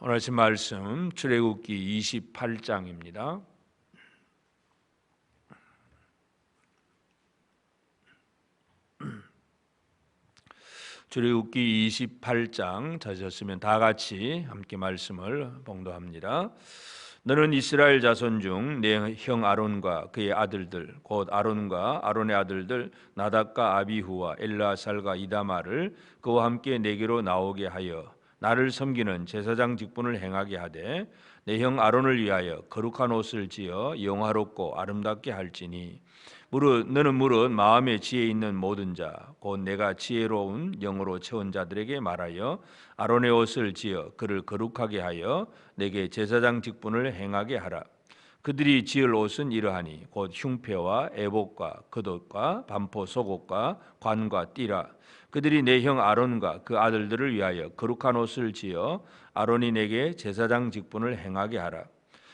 오늘 아침 말씀 출애굽기 28장입니다. 출애굽기 28장 찾으셨으면 다 같이 함께 말씀을 봉독합니다. 너는 이스라엘 자손 중 내 형 아론과 그의 아들들 곧 아론과 아론의 아들들 나답과 아비후와 엘르아살과 이다마를 그와 함께 내게로 나오게 하여 나를 섬기는 제사장 직분을 행하게 하되 내 형 아론을 위하여 거룩한 옷을 지어 영화롭고 아름답게 할지니 너는 마음에 지혜 있는 모든 자 곧 내가 지혜로운 영으로 채운 자들에게 말하여 아론의 옷을 지어 그를 거룩하게 하여 내게 제사장 직분을 행하게 하라. 그들이 지을 옷은 이러하니 곧 흉패와 에봇과 겉옷과 반포 속옷과 관과 띠라. 그들이 내 형 아론과 그 아들들을 위하여 거룩한 옷을 지어 아론이 내게 제사장 직분을 행하게 하라.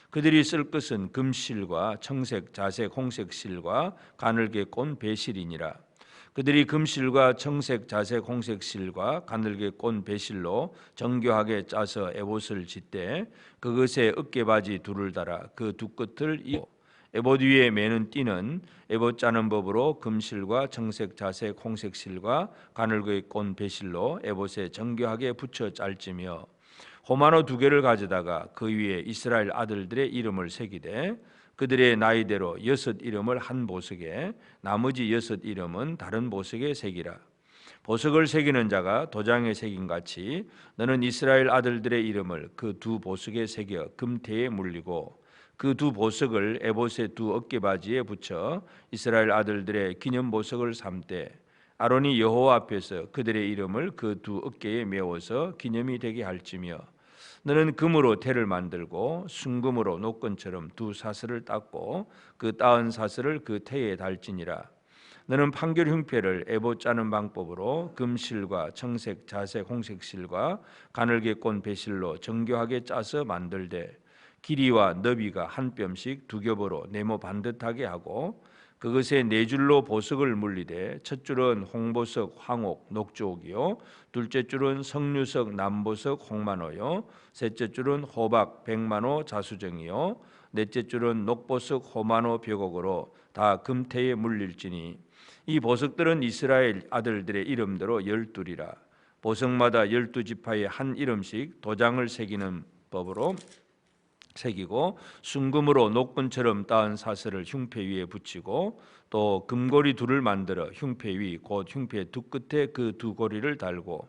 그들이 쓸 것은 금실과 청색, 자색, 홍색 실과 가늘게 꼰 배실이니라. 그들이 금실과 청색, 자색, 홍색 실과 가늘게 꼰 배실로 정교하게 짜서 에봇을 짓되 그것에 어깨바지 둘을 달아 그 두 끝을 이고 에봇 위에 매는 띠는 에봇 짜는 법으로 금실과 청색, 자색, 홍색 실과 가늘게 꼰 배실로 에봇에 정교하게 붙여 짤지며 호마노 2개를 가져다가 그 위에 이스라엘 아들들의 이름을 새기되 그들의 나이대로 6 이름을 한 보석에 나머지 6 이름은 다른 보석에 새기라. 보석을 새기는 자가 도장에 새긴 같이 너는 이스라엘 아들들의 이름을 그 2 보석에 새겨 금태에 물리고 그 2 보석을 에봇의 2 어깨바지에 붙여 이스라엘 아들들의 기념 보석을 삼되 아론이 여호와 앞에서 그들의 이름을 그 2 어깨에 메워서 기념이 되게 할지며 너는 금으로 태를 만들고 순금으로 노끈처럼 2 사슬을 닦고 그 따은 사슬을 그 태에 달지니라. 너는 판결 흉패를 에봇 짜는 방법으로 금실과 청색, 자색, 홍색 실과 가늘게 꼰 배실로 정교하게 짜서 만들되 길이와 너비가 한 뼘씩 2 겹으로 네모 반듯하게 하고 그것에 4줄로 보석을 물리되 첫 줄은 홍보석, 황옥, 녹조옥이요 둘째 줄은 석류석, 남보석, 홍만호요 셋째 줄은 호박, 백만호, 자수정이요 넷째 줄은 녹보석, 호만호, 벽옥으로 다 금태에 물릴지니 이 보석들은 이스라엘 아들들의 이름대로 12이라. 보석마다 12지파에 한 이름씩 도장을 새기는 법으로 새기고 순금으로 노끈처럼 따은 사슬을 흉패 위에 붙이고 또 금고리 2를 만들어 흉패 위 곧 흉패 2 끝에 그 2 고리를 달고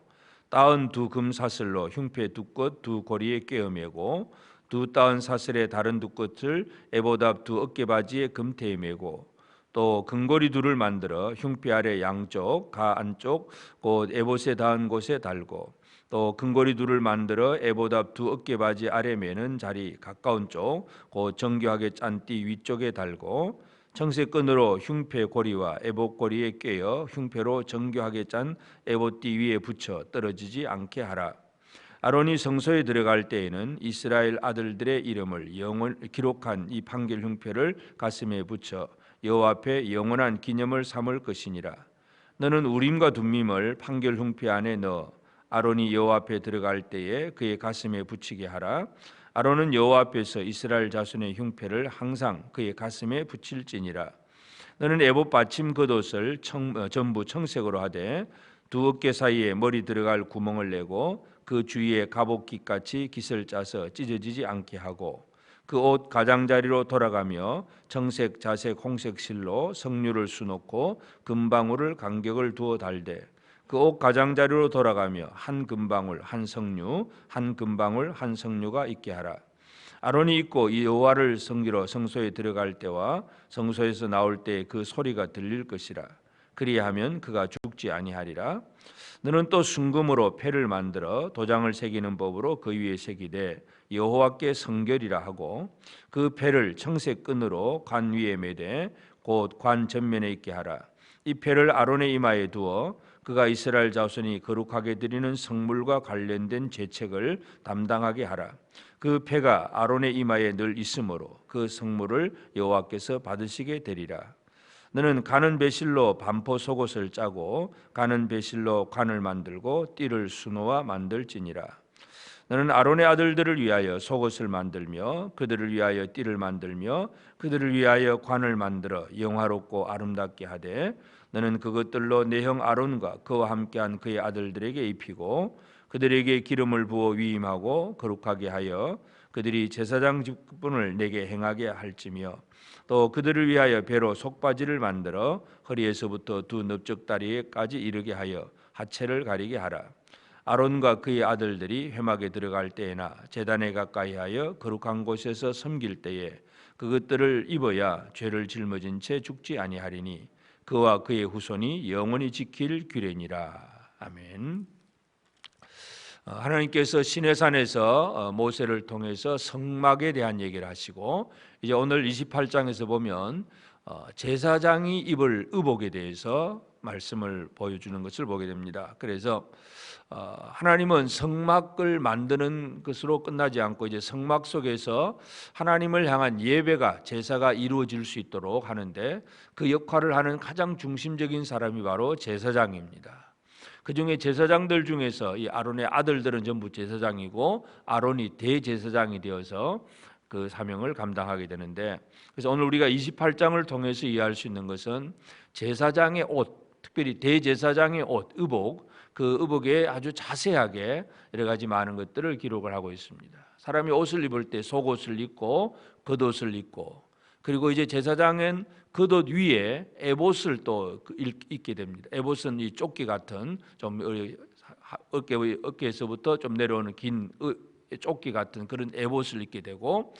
따은 2 금사슬로 흉패 2 끝 2 고리에 꿰어매고 2 따은 사슬의 다른 2 끝을 에봇 앞 2 어깨바지에 금태에 매고 또 금고리 2를 만들어 흉패 아래 양쪽 가 안쪽 곧 에봇에 닿은 곳에 달고 또 금고리 2를 만들어 에봇 앞 2 어깨바지 아래 매는 자리 가까운 쪽 곧 정교하게 짠 띠 위쪽에 달고 청색 끈으로 흉패 고리와 에봇 고리에 꿰어 흉패로 정교하게 짠 에봇 띠 위에 붙여 떨어지지 않게 하라. 아론이 성소에 들어갈 때에는 이스라엘 아들들의 이름을 기록한 이 판결 흉패를 가슴에 붙여 여호와 앞에 영원한 기념을 삼을 것이니라. 너는 우림과 둠밈을 판결 흉패 안에 넣어 아론이 여호와 앞에 들어갈 때에 그의 가슴에 붙이게 하라. 아론은 여호와 앞에서 이스라엘 자손의 흉패를 항상 그의 가슴에 붙일지니라. 너는 에봇 받침 겉옷을 전부 청색으로 하되 2 어깨 사이에 머리 들어갈 구멍을 내고 그 주위에 갑옷깃같이 깃을 짜서 찢어지지 않게 하고 그 옷 가장자리로 돌아가며 청색, 자색, 홍색 실로 석류를 수놓고 금방울을 간격을 두어 달되 그 옷 가장자리로 돌아가며 한 금방울 한 석류 한 금방울 한 석류가 있게 하라. 아론이 입고 여호와를 섬기러 성소에 들어갈 때와 성소에서 나올 때 그 소리가 들릴 것이라. 그리하면 그가 죽지 아니하리라. 너는 또 순금으로 패를 만들어 도장을 새기는 법으로 그 위에 새기되 여호와께 성결이라 하고 그 패를 청색 끈으로 관 위에 매되 곧 관 전면에 있게 하라. 이 패를 아론의 이마에 두어 그가 이스라엘 자손이 거룩하게 드리는 성물과 관련된 제책을 담당하게 하라. 그 패가 아론의 이마에 늘 있으므로 그 성물을 여호와께서 받으시게 되리라. 너는 가는 배실로 반포 속옷을 짜고 가는 배실로 관을 만들고 띠를 수놓아 만들지니라. 너는 아론의 아들들을 위하여 속옷을 만들며 그들을 위하여 띠를 만들며 그들을 위하여 관을 만들어 영화롭고 아름답게 하되 너는 그것들로 내 형 아론과 그와 함께한 그의 아들들에게 입히고 그들에게 기름을 부어 위임하고 거룩하게 하여 그들이 제사장 직분을 내게 행하게 할지며 또 그들을 위하여 배로 속바지를 만들어 허리에서부터 두 넓적다리에까지 이르게 하여 하체를 가리게 하라. 아론과 그의 아들들이 회막에 들어갈 때에나 제단에 가까이 하여 거룩한 곳에서 섬길 때에 그것들을 입어야 죄를 짊어진 채 죽지 아니하리니 그와 그의 후손이 영원히 지킬 규례니라. 아멘. 하나님께서 시내산에서 모세를 통해서 성막에 대한 얘기를 하시고 이제 오늘 28장에서 보면 제사장이 입을 의복에 대해서 말씀을 보여주는 것을 보게 됩니다. 그래서 하나님은 성막을 만드는 것으로 끝나지 않고 이제 성막 속에서 하나님을 향한 예배가 제사가 이루어질 수 있도록 하는데 그 역할을 하는 가장 중심적인 사람이 바로 제사장입니다. 그 중에 제사장들 중에서 이 아론의 아들들은 전부 제사장이고 아론이 대제사장이 되어서 그 사명을 감당하게 되는데 그래서 오늘 우리가 28장을 통해서 이해할 수 있는 것은 제사장의 옷, 특별히 대제사장의 옷, 의복, 그 의복에 아주 자세하게 여러 가지 많은 것들을 기록을 하고 있습니다. 사람이 옷을 입을 때 속옷을 입고 겉옷을 입고 그리고 이제 제사장은 겉옷 위에 에봇을 또 입게 됩니다. 에봇은 이 조끼 같은 좀 어깨에서부터 좀 내려오는 긴 조끼 같은 그런 에봇을 입게 되고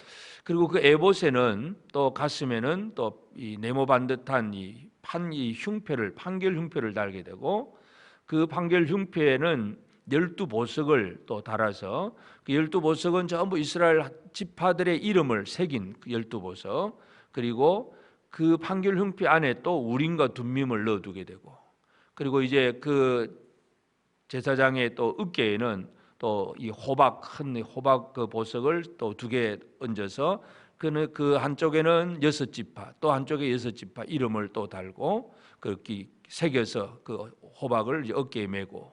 그리고 그 에봇에는 또 가슴에는 또 이 네모 반듯한 이 흉패를 판결 흉패를 달게 되고 그 판결 흉패에는 12보석을 또 달아서 그 12보석은 전부 이스라엘 지파들의 이름을 새긴 그 12보석 그리고 그 판결 흉패 안에 또 우림과 둠밈을 넣어두게 되고 그리고 이제 그 제사장의 또 어깨에는 또 이 큰 호박 그 보석을 또 2개 얹어서 그 한쪽에는 6지파 또 한쪽에 6지파 이름을 또 달고 그렇게 새겨서 그 호박을 이제 어깨에 메고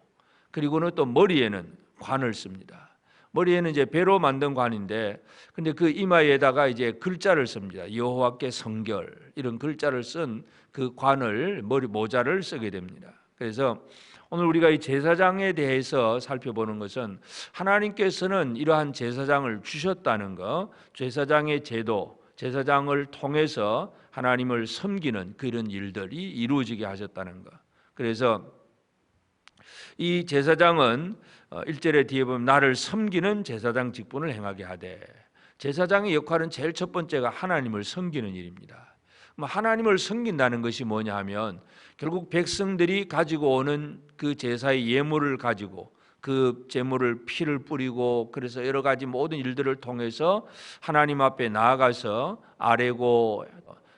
그리고는 또 머리에는 관을 씁니다. 머리에는 이제 배로 만든 관인데 근데 그 이마에다가 이제 글자를 씁니다. 여호와께 성결 이런 글자를 쓴 그 관을 머리 모자를 쓰게 됩니다. 그래서 오늘 우리가 이 제사장에 대해서 살펴보는 것은 하나님께서는 이러한 제사장을 주셨다는 것, 제사장의 제도, 제사장을 통해서 하나님을 섬기는 그런 일들이 이루어지게 하셨다는 것. 그래서 이 제사장은 1절에 뒤에 보면 나를 섬기는 제사장 직분을 행하게 하되 제사장의 역할은 제일 첫 번째가 하나님을 섬기는 일입니다. 하나님을 섬긴다는 것이 뭐냐 하면 결국 백성들이 가지고 오는 그 제사의 예물을 가지고 그 제물을 피를 뿌리고 그래서 여러 가지 모든 일들을 통해서 하나님 앞에 나아가서 아뢰고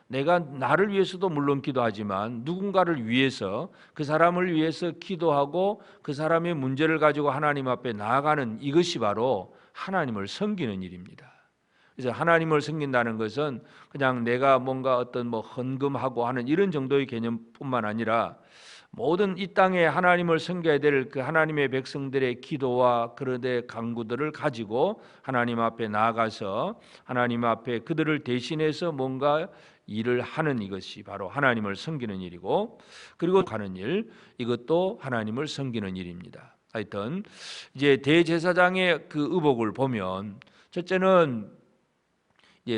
내가 나를 위해서도 물론 기도하지만 누군가를 위해서 그 사람을 위해서 기도하고 그 사람의 문제를 가지고 하나님 앞에 나아가는 이것이 바로 하나님을 섬기는 일입니다. 그래서 하나님을 섬긴다는 것은 그냥 내가 뭔가 어떤 헌금하고 하는 이런 정도의 개념뿐만 아니라 모든 이 땅에 하나님을 섬겨야 될 그 하나님의 백성들의 기도와 그런데 간구들을 가지고 하나님 앞에 나아가서 하나님 앞에 그들을 대신해서 뭔가 일을 하는 이것이 바로 하나님을 섬기는 일이고 그리고 가는 일 이것도 하나님을 섬기는 일입니다. 하여튼 이제 대제사장의 그 의복을 보면 첫째는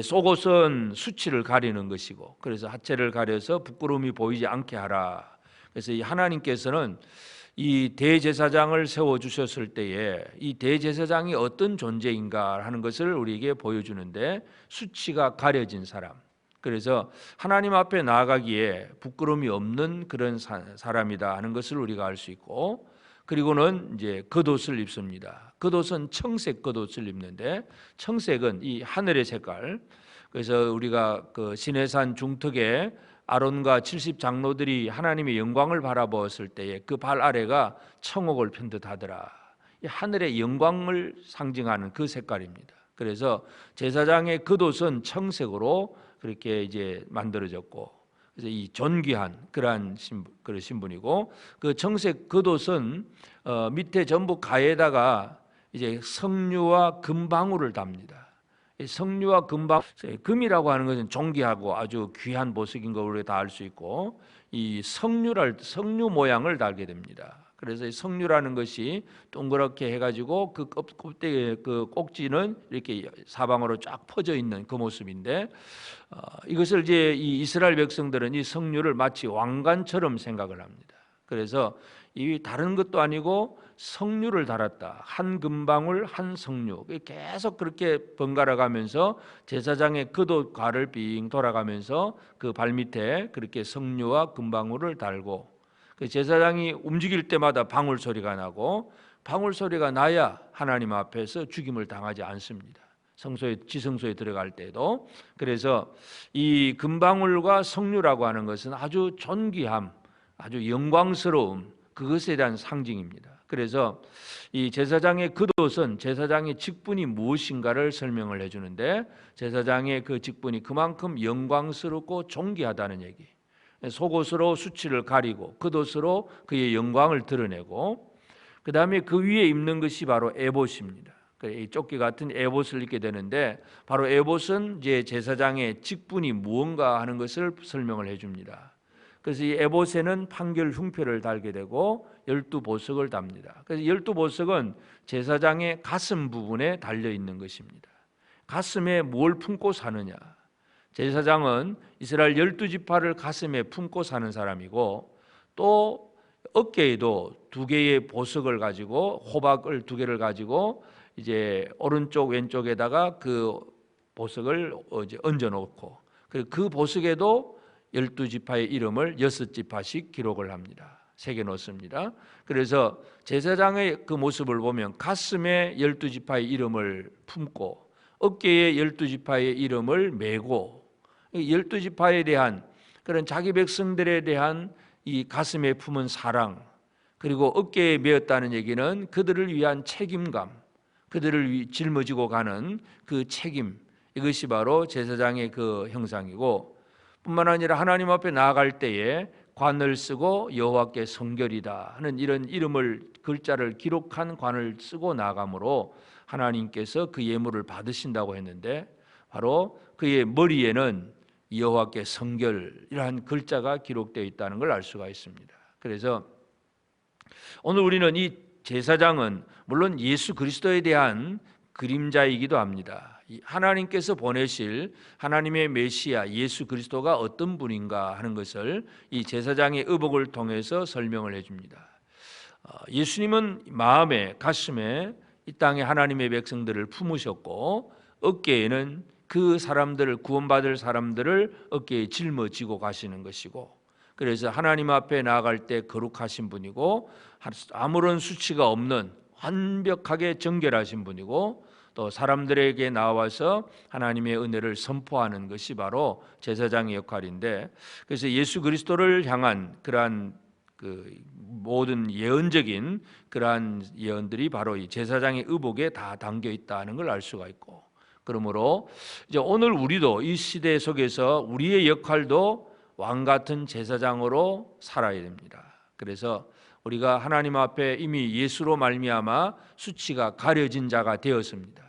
속옷은 수치를 가리는 것이고 그래서 하체를 가려서 부끄러움이 보이지 않게 하라. 그래서 이 하나님께서는 이 대제사장을 세워주셨을 때에 이 대제사장이 어떤 존재인가 하는 것을 우리에게 보여주는데 수치가 가려진 사람 그래서 하나님 앞에 나아가기에 부끄러움이 없는 그런 사람이다 하는 것을 우리가 알 수 있고 그리고는 이제 겉옷을 입습니다. 겉옷은 청색 겉옷을 입는데 청색은 이 하늘의 색깔 그래서 우리가 그 시내산 중턱에 아론과 70 장로들이 하나님의 영광을 바라보았을 때에 그 발 아래가 청옥을 편듯하더라. 이 하늘의 영광을 상징하는 그 색깔입니다. 그래서 제사장의 겉옷은 청색으로 그렇게 이제 만들어졌고, 그래서 이 존귀한 그러한 신분이고, 그 청색 겉옷은 밑에 전부 가에다가 이제 석류와 금방울을 답니다. 이 석류와 금이라고 하는 것은 존귀하고 아주 귀한 보석인 거 우리가 다 알 수 있고, 이 석류 모양을 달게 됩니다. 그래서 이 석류라는 것이 동그랗게 해가지고 그 껍데기 그 꼭지는 이렇게 사방으로 쫙 퍼져 있는 그 모습인데, 이것을 이제 이 이스라엘 백성들은 이 석류를 마치 왕관처럼 생각을 합니다. 그래서 이 다른 것도 아니고 석류를 달았다. 한 금방울 한 석류. 계속 그렇게 번갈아 가면서 제사장의 그도 괄을 빙 돌아가면서 그 발밑에 그렇게 석류와 금방울을 달고, 그 제사장이 움직일 때마다 방울 소리가 나고, 방울 소리가 나야 하나님 앞에서 죽임을 당하지 않습니다. 지성소에 들어갈 때도. 그래서 이 금방울과 석류라고 하는 것은 아주 존귀함, 아주 영광스러움, 그것에 대한 상징입니다. 그래서 이 제사장의 겉옷은 제사장의 직분이 무엇인가를 설명을 해주는데, 제사장의 그 직분이 그만큼 영광스럽고 존귀하다는 얘기. 속옷으로 수치를 가리고 겉옷으로 그의 영광을 드러내고, 그 다음에 그 위에 입는 것이 바로 에봇입니다. 이 조끼 같은 에봇을 입게 되는데, 바로 에봇은 이제 제사장의 직분이 무언가 하는 것을 설명을 해줍니다. 그래서 이 에봇에는 판결 흉표를 달게 되고 12보석을 답니다. 그래서 12보석은 제사장의 가슴 부분에 달려 있는 것입니다. 가슴에 뭘 품고 사느냐? 제사장은 이스라엘 12지파를 가슴에 품고 사는 사람이고, 또 어깨에도 2개의 보석을 가지고, 호박을 2개를 가지고 이제 오른쪽 왼쪽에다가 그 보석을 얹어 놓고, 그리고 그 보석에도 12지파의 이름을 6지파씩 기록을 합니다. 새겨 놓습니다. 그래서 제사장의 그 모습을 보면 가슴에 12지파의 이름을 품고, 어깨에 12지파의 이름을 메고, 12지파에 대한 그런 자기 백성들에 대한 이 가슴에 품은 사랑, 그리고 어깨에 메었다는 얘기는 그들을 위한 책임감, 그들을 짊어지고 가는 그 책임, 이것이 바로 제사장의 그 형상이고, 뿐만 아니라 하나님 앞에 나아갈 때에 관을 쓰고 여호와께 성결이다 하는 이런 글자를 기록한 관을 쓰고 나아가므로 하나님께서 그 예물을 받으신다고 했는데, 바로 그의 머리에는 여호와께 성결이라는 글자가 기록되어 있다는 걸 알 수가 있습니다. 그래서 오늘 우리는 이 제사장은 물론 예수 그리스도에 대한 그림자이기도 합니다. 하나님께서 보내실 하나님의 메시아 예수 그리스도가 어떤 분인가 하는 것을 이 제사장의 의복을 통해서 설명을 해줍니다. 예수님은 마음에, 가슴에 이 땅에 하나님의 백성들을 품으셨고, 어깨에는 그 사람들을, 구원받을 사람들을 어깨에 짊어지고 가시는 것이고, 그래서 하나님 앞에 나아갈 때 거룩하신 분이고, 아무런 수치가 없는 완벽하게 정결하신 분이고, 또 사람들에게 나와서 하나님의 은혜를 선포하는 것이 바로 제사장의 역할인데, 그래서 예수 그리스도를 향한 그러한 그 모든 예언적인 그러한 예언들이 바로 이 제사장의 의복에 다 담겨 있다는 걸 알 수가 있고, 그러므로 이제 오늘 우리도 이 시대 속에서 우리의 역할도 왕 같은 제사장으로 살아야 됩니다. 그래서 우리가 하나님 앞에 이미 예수로 말미암아 수치가 가려진 자가 되었습니다.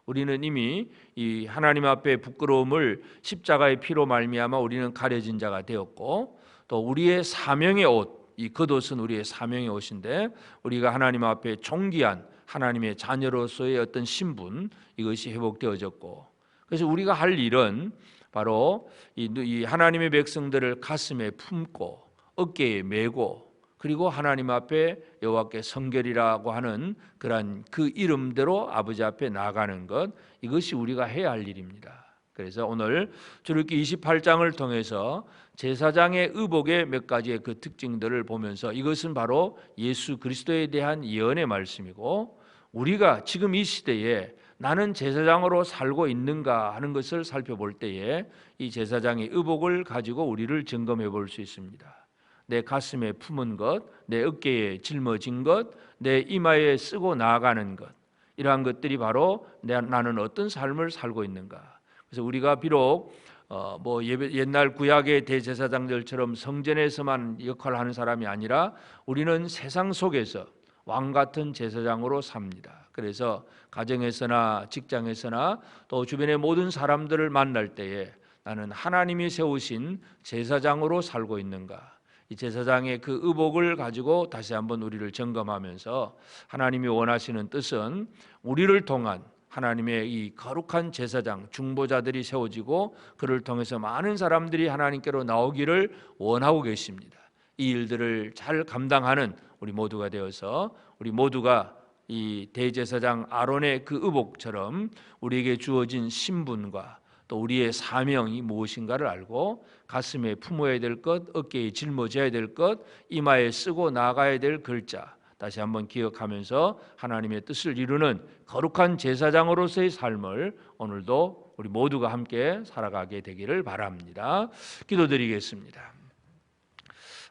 우리는 이미 이 하나님 앞에 부끄러움을 십자가의 피로 말미암아 우리는 가려진 자가 되었고, 또 우리의 사명의 옷, 이 겉옷은 우리의 사명의 옷인데, 우리가 하나님 앞에 존귀한 하나님의 자녀로서의 어떤 신분, 이것이 회복되어졌고, 그래서 우리가 할 일은 바로 이 하나님의 백성들을 가슴에 품고 어깨에 메고, 그리고 하나님 앞에 여호와께 성결이라고 하는 그러한 그 이름대로 아버지 앞에 나아가는 것, 이것이 우리가 해야 할 일입니다. 그래서 오늘 출애굽기 28장을 통해서 제사장의 의복의 몇 가지의 그 특징들을 보면서, 이것은 바로 예수 그리스도에 대한 예언의 말씀이고, 우리가 지금 이 시대에 나는 제사장으로 살고 있는가 하는 것을 살펴볼 때에 이 제사장의 의복을 가지고 우리를 점검해 볼 수 있습니다. 내 가슴에 품은 것, 내 어깨에 짊어진 것, 내 이마에 쓰고 나아가는 것, 이러한 것들이 바로 나는 어떤 삶을 살고 있는가. 그래서 우리가 비록 옛날 구약의 대제사장들처럼 성전에서만 역할을 하는 사람이 아니라 우리는 세상 속에서 왕 같은 제사장으로 삽니다. 그래서 가정에서나 직장에서나 또 주변의 모든 사람들을 만날 때에 나는 하나님이 세우신 제사장으로 살고 있는가? 이 제사장의 그 의복을 가지고 다시 한번 우리를 점검하면서 하나님이 원하시는 뜻은 우리를 통한 하나님의 이 거룩한 제사장 중보자들이 세워지고 그를 통해서 많은 사람들이 하나님께로 나오기를 원하고 계십니다. 이 일들을 잘 감당하는 우리 모두가 되어서 우리 모두가 이 대제사장 아론의 그 의복처럼 우리에게 주어진 신분과 또 우리의 사명이 무엇인가를 알고 가슴에 품어야 될 것, 어깨에 짊어져야 될 것, 이마에 쓰고 나가야 될 글자 다시 한번 기억하면서 하나님의 뜻을 이루는 거룩한 제사장으로서의 삶을 오늘도 우리 모두가 함께 살아가게 되기를 바랍니다. 기도드리겠습니다.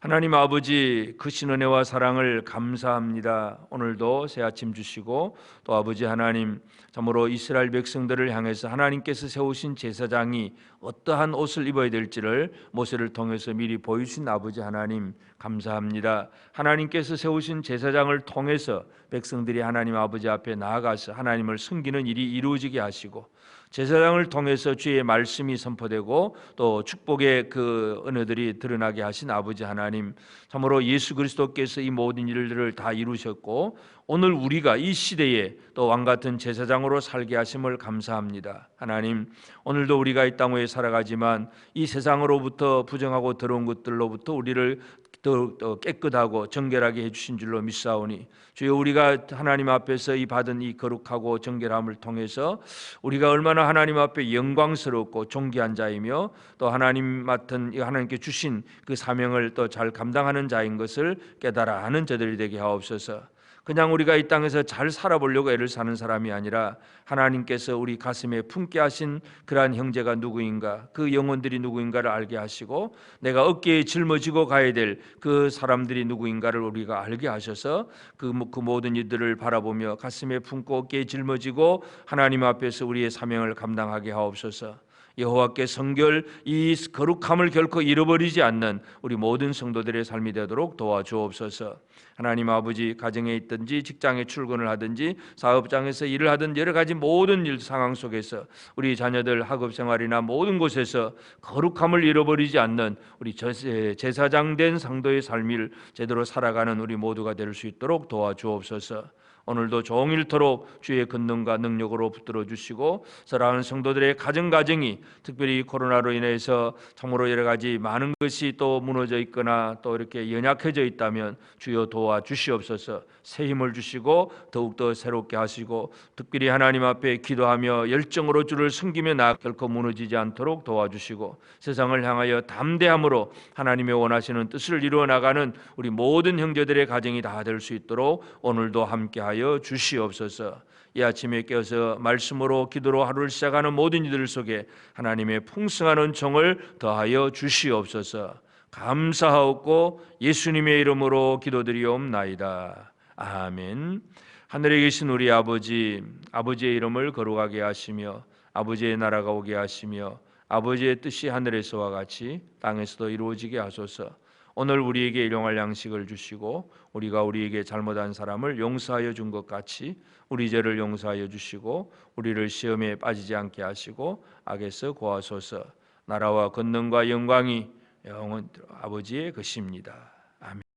하나님 아버지, 크신 은혜와 사랑을 감사합니다. 오늘도 새 아침 주시고 또 아버지 하나님, 참으로 이스라엘 백성들을 향해서 하나님께서 세우신 제사장이 어떠한 옷을 입어야 될지를 모세를 통해서 미리 보여주신 아버지 하나님 감사합니다. 하나님께서 세우신 제사장을 통해서 백성들이 하나님 아버지 앞에 나아가서 하나님을 섬기는 일이 이루어지게 하시고 제사장을 통해서 주의 말씀이 선포되고 또 축복의 그 은혜들이 드러나게 하신 아버지 하나님, 참으로 예수 그리스도께서 이 모든 일들을 다 이루셨고 오늘 우리가 이 시대에 또 왕같은 제사장으로 살게 하심을 감사합니다. 하나님, 오늘도 우리가 이 땅 위에 살아가지만 이 세상으로부터 부정하고 더러운 것들로부터 우리를 더 깨끗하고 정결하게 해주신 줄로 믿사오니 주여, 우리가 하나님 앞에서 이 받은 이 거룩하고 정결함을 통해서 우리가 얼마나 하나님 앞에 영광스럽고 존귀한 자이며 또 하나님 맡은 하나님께 주신 그 사명을 또 잘 감당하는 자인 것을 깨달아 아는 자들이 되게 하옵소서. 그냥 우리가 이 땅에서 잘 살아보려고 애를 사는 사람이 아니라 하나님께서 우리 가슴에 품게 하신 그러한 형제가 누구인가, 그 영혼들이 누구인가를 알게 하시고 내가 어깨에 짊어지고 가야 될 그 사람들이 누구인가를 우리가 알게 하셔서 그 모든 이들을 바라보며 가슴에 품고 어깨에 짊어지고 하나님 앞에서 우리의 사명을 감당하게 하옵소서. 여호와께 성결 이 거룩함을 결코 잃어버리지 않는 우리 모든 성도들의 삶이 되도록 도와주옵소서. 하나님 아버지, 가정에 있든지 직장에 출근을 하든지 사업장에서 일을 하든 여러 가지 모든 일 상황 속에서 우리 자녀들 학업 생활이나 모든 곳에서 거룩함을 잃어버리지 않는 우리 제사장 된 상도의 삶을 제대로 살아가는 우리 모두가 될 수 있도록 도와주옵소서. 오늘도 종일토록 주의 권능과 능력으로 붙들어 주시고 사랑하는 성도들의 가정이 특별히 코로나로 인해서 참으로 여러 가지 많은 것이 또 무너져 있거나 또 이렇게 연약해져 있다면 주여 도와주시옵소서. 새 힘을 주시고 더욱더 새롭게 하시고 특별히 하나님 앞에 기도하며 열정으로 주를 섬기며 결코 무너지지 않도록 도와주시고 세상을 향하여 담대함으로 하나님의 원하시는 뜻을 이루어 나가는 우리 모든 형제들의 가정이 다 될 수 있도록 오늘도 함께하여 주시옵소서. 이 아침에 깨어서 말씀으로 기도로 하루를 시작하는 모든 이들 속에 하나님의 풍성한 은총을 더하여 주시옵소서. 감사하옵고 예수님의 이름으로 기도드리옵나이다. 아멘. 하늘에 계신 우리 아버지, 아버지의 이름을 거룩하게 하시며 아버지의 나라가 오게 하시며 아버지의 뜻이 하늘에서와 같이 땅에서도 이루어지게 하소서. 오늘 우리에게 일용할 양식을 주시고 우리가 우리에게 잘못한 사람을 용서하여 준 것 같이 우리 죄를 용서하여 주시고 우리를 시험에 빠지지 않게 하시고 악에서 구하소서. 나라와 권능과 영광이 영원 아버지의 것입니다. 아멘.